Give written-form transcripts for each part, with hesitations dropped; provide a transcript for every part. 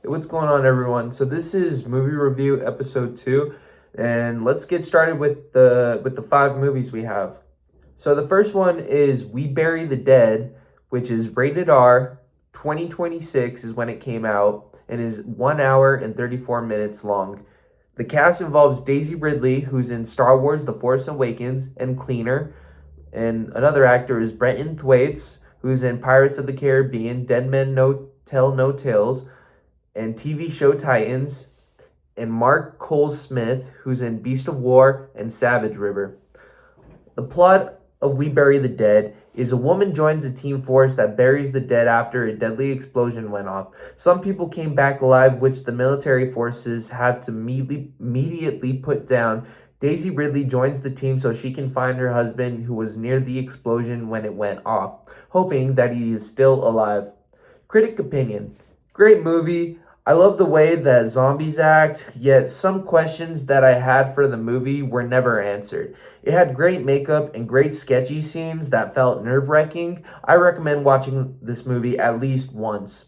What's going on, everyone? So this is movie review episode 2, and let's get started with the 5 movies we have. So the first one is We Bury the Dead, which is rated R. 2026 is when it came out, and is 1 hour and 34 minutes long. The cast involves Daisy Ridley, who's in Star Wars: The Force Awakens and Cleaner, and another actor is Brenton Thwaites, who's in Pirates of the Caribbean, Dead Men No Tell No Tales, and TV show Titans, and Mark Cole Smith, who's in Beast of War and Savage River. The plot of We Bury the Dead is a woman joins a team force that buries the dead after a deadly explosion went off. Some people came back alive, which the military forces had to immediately put down. Daisy Ridley joins the team so she can find her husband, who was near the explosion when it went off, hoping that he is still alive. Critic opinion: great movie. I love the way that zombies act, yet some questions that I had for the movie were never answered. It had great makeup and great sketchy scenes that felt nerve-wracking. I recommend watching this movie at least once.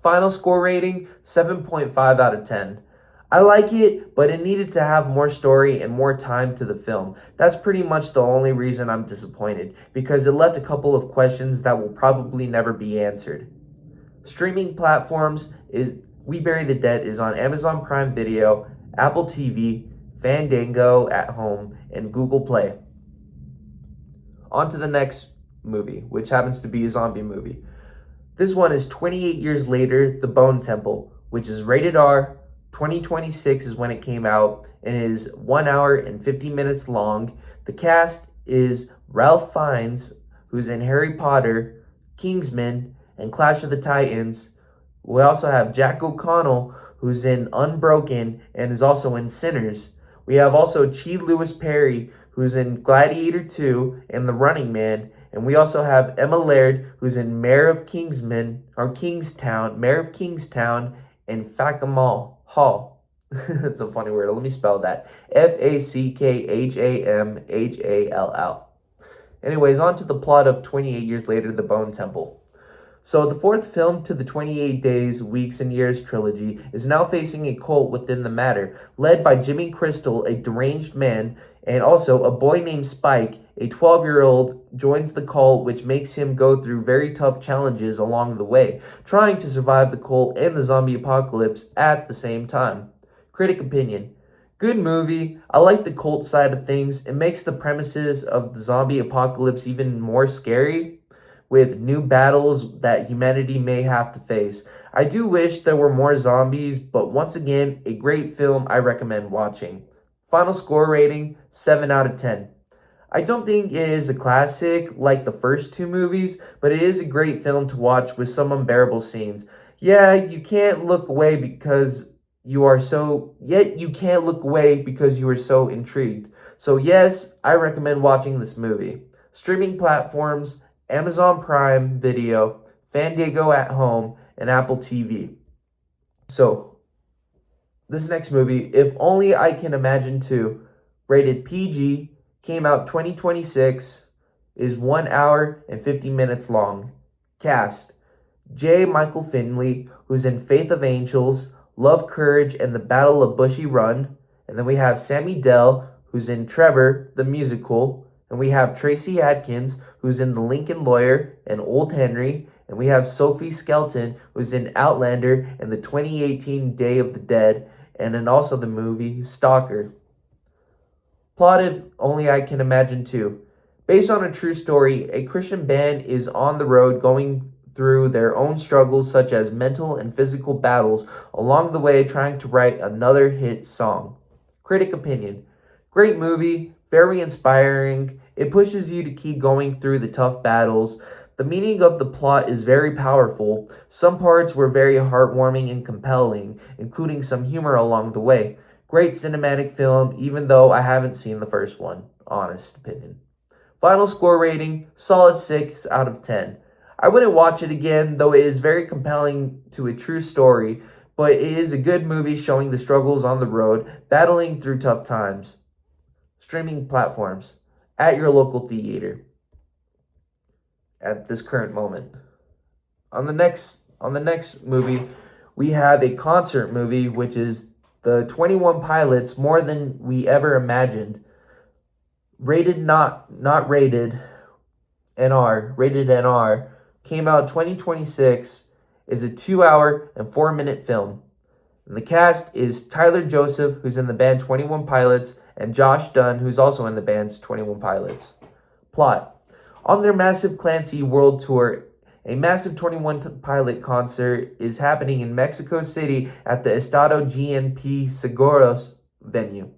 Final score rating, 7.5 out of 10. I like it, but it needed to have more story and more time to the film. That's pretty much the only reason I'm disappointed, because it left a couple of questions that will probably never be answered. Streaming platforms is We Bury the Dead is on Amazon Prime Video, Apple TV, Fandango at Home, and Google Play. On to the next movie, which happens to be a zombie movie. This one is 28 Years Later, The Bone Temple, which is rated R. 2026 is when it came out, and is 1 hour and 50 minutes long. The cast is Ralph Fiennes, who's in Harry Potter, Kingsman, and Clash of the Titans. We also have Jack O'Connell, who's in Unbroken and is also in Sinners. We have also Chi Lewis Perry, who's in Gladiator 2 and The Running Man. And we also have Emma Laird, who's in Mayor of Kingstown, and Fackham Hall. That's a funny word. Let me spell that. Fachamhall. Anyways, on to the plot of 28 Years Later, The Bone Temple. So the fourth film to the 28 Days, Weeks, and Years trilogy is now facing a cult within the matter, led by Jimmy Crystal, a deranged man, and also a boy named Spike, a 12-year-old, joins the cult, which makes him go through very tough challenges along the way, trying to survive the cult and the zombie apocalypse at the same time. Critic opinion: good movie. I like the cult side of things. It makes the premises of the zombie apocalypse even more scary, with new battles that humanity may have to face. I do wish there were more zombies, but once again, a great film I recommend watching. Final score rating, 7 out of 10. I don't think it is a classic like the first 2 movies, but it is a great film to watch with some unbearable scenes. You can't look away because you are so intrigued. So yes, I recommend watching this movie. Streaming platforms: Amazon Prime Video, Fandango at Home, and Apple TV. So, this next movie, If Only I Can Imagine 2, rated PG, came out 2026, is 1 hour and 50 minutes long. Cast: J. Michael Finley, who's in Faith of Angels, Love, Courage, and the Battle of Bushy Run. And then we have Sammy Dell, who's in Trevor, the musical. And we have Tracy Adkins, who's in The Lincoln Lawyer and Old Henry. And we have Sophie Skelton, who's in Outlander and the 2018 Day of the Dead, and then also the movie Stalker. Plot: If Only I Can Imagine 2. Based on a true story, a Christian band is on the road going through their own struggles, such as mental and physical battles, along the way trying to write another hit song. Critic opinion: great movie, very inspiring. It pushes you to keep going through the tough battles. The meaning of the plot is very powerful. Some parts were very heartwarming and compelling, including some humor along the way. Great cinematic film, even though I haven't seen the first one. Honest opinion. Final score rating, solid 6 out of 10. I wouldn't watch it again, though it is very compelling to a true story, but it is a good movie showing the struggles on the road, battling through tough times. Streaming platforms: at your local theater at this current moment. On the next movie, we have a concert movie, which is the 21 Pilots, More Than We Ever Imagined. Rated not rated rated NR, came out 2026, is a 2 hour and 4 minute film. And the cast is Tyler Joseph, who's in the band 21 Pilots, and Josh Dunn, who's also in the band's 21 Pilots. Plot. On their massive Clancy World Tour, a massive 21 Pilot concert is happening in Mexico City at the Estado GNP Seguros venue.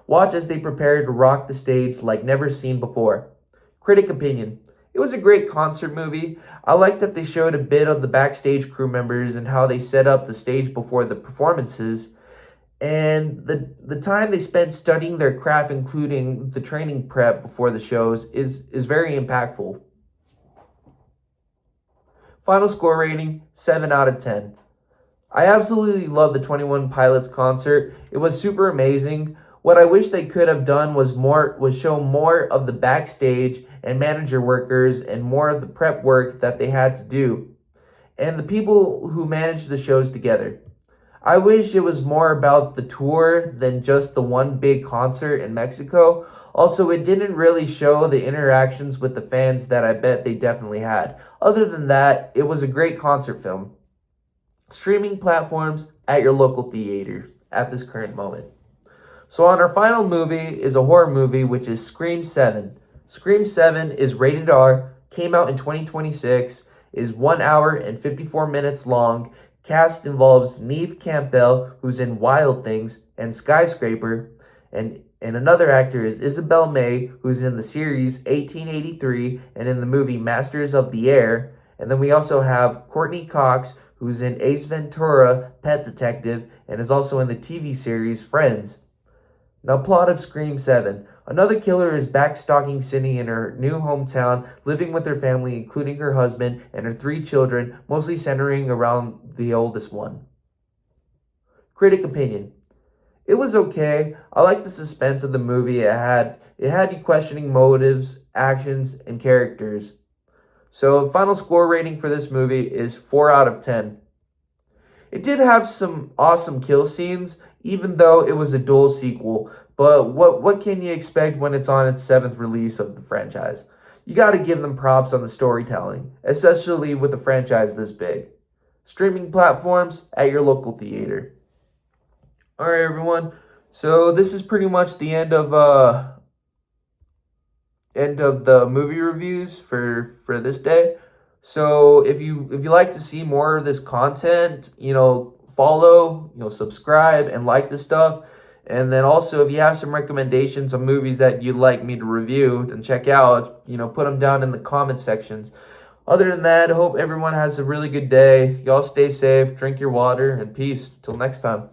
Watch as they prepare to rock the stage like never seen before. Critic opinion. It was a great concert movie. I like that they showed a bit of the backstage crew members and how they set up the stage before the performances. And the time they spent studying their craft, including the training prep before the shows, is very impactful. Final score rating, 7 out of 10. I absolutely love the 21 Pilots concert. It was super amazing. What I wish they could have done was show more of the backstage and manager workers and more of the prep work that they had to do, and the people who managed the shows together. I wish it was more about the tour than just the one big concert in Mexico. Also, it didn't really show the interactions with the fans that I bet they definitely had. Other than that, it was a great concert film. Streaming platforms at your local theater at this current moment. So on our final movie is a horror movie, which is Scream 7. Scream 7 is rated R, came out in 2026, is 1 hour and 54 minutes long. Cast involves Neve Campbell, who's in Wild Things and Skyscraper, and another actor is Isabel May, who's in the series 1883 and in the movie Masters of the Air. And then we also have Courtney Cox, who's in Ace Ventura, Pet Detective, and is also in the TV series Friends. Now, plot of Scream 7. Another killer is back stalking Sydney in her new hometown, living with her family, including her husband and her 3 children, mostly centering around the oldest one. Critic opinion. It was okay. I liked the suspense of the movie. It had you questioning motives, actions, and characters. So, final score rating for this movie is 4 out of 10. It did have some awesome kill scenes, even though it was a dual sequel. But what can you expect when it's on its 7th release of the franchise? You got to give them props on the storytelling, especially with a franchise this big. Streaming platforms at your local theater. All right, everyone. So this is pretty much the end of the movie reviews for this day. So if you like to see more of this content, follow, subscribe and like this stuff. And then also, if you have some recommendations of movies that you'd like me to review and check out, put them down in the comment sections. Other than that, I hope everyone has a really good day. Y'all stay safe, drink your water, and peace. Till next time.